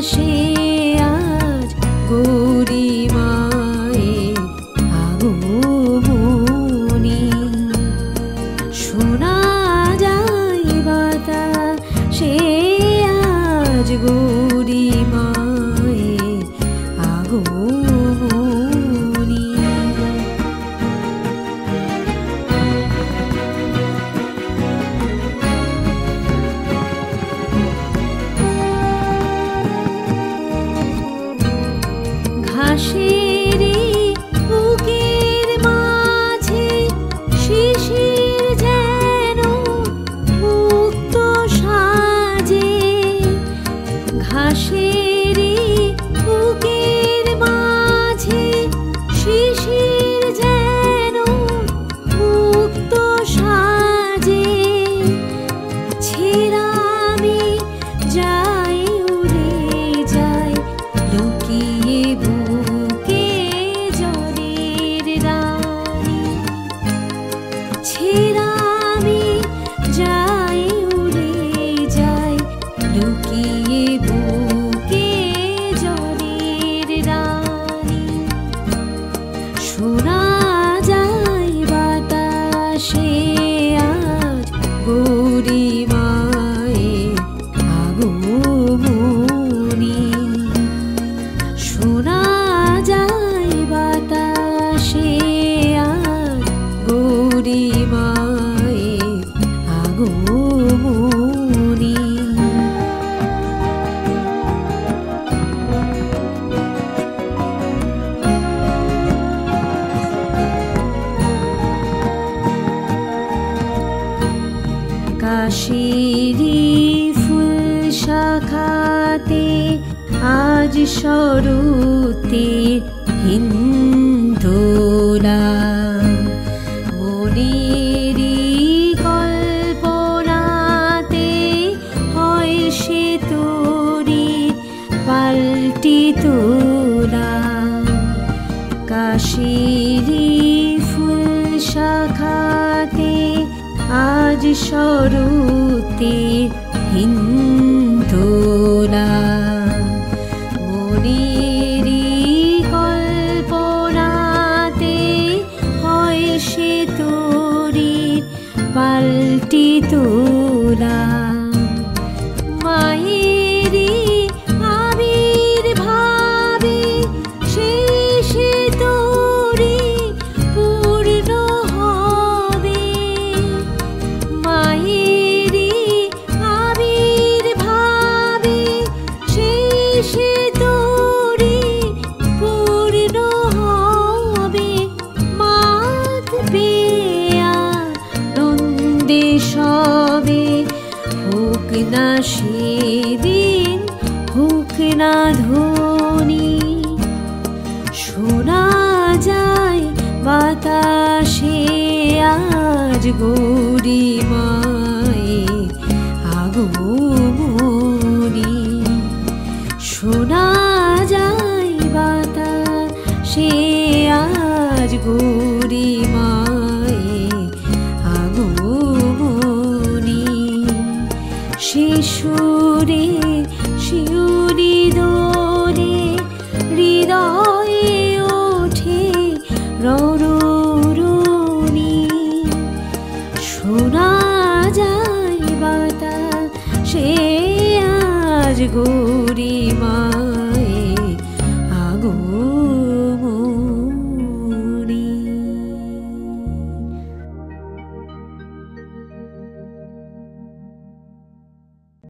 বাতাসে আজ গৌরী মায়ের আগমনী। শোনা যায় বাতাসে আজ গৌরী মায়ের আগমনী। ঘাসের বুকের মাঝে শিশির যেন মুক্ত সাজে। ঘাসের বুকের মাঝে শিশির যেন মুক্ত সাজে। ছেঁড়া আমি যাই উড়ে যাই লুকিয়ে বুকে জলের রানী। ছেঁড়া আমি যাই উড়ে যাই লুকিয়ে বুকে জলের রানী। শোনা যায় বাতাসে আজ গৌরী মায়ের আগমনী। শোনা যায় বাতাসে আজ গৌরী মায়ের আগমনী। কাশেরি ফুল শাখাতে আজ শরতের হিন্দোলা। মনেরই কল্পনাতে হয় সে তোরি পাল্টি তোলা। কাশেরি ফুল শাখাতে আজ শরতের হিন্দোলা। মনেরই কল্পনাতে হয় সে তোরি পাল্টি তোলা। মায়েরই আবির্ভাবে শেষে তোরি পূর্ণ হবে। মায়েরই আবির্ভাবে শেষে তোরি পূর্ণ হবে। মাতবে আনন্দে সবে হোক না সেদিন হোক না ধ্বনি। শোনা যায় বাতাসে আজ গৌরী মায়ের আগমনী। শোনা যায় বাতাসে আজ গৌরী মায়ের আগমনী। শিশুরে শিউরি দোলে হৃদয়ে ওঠে রণরণী। শোনা যায় বাতাসে আজ গৌরী মা।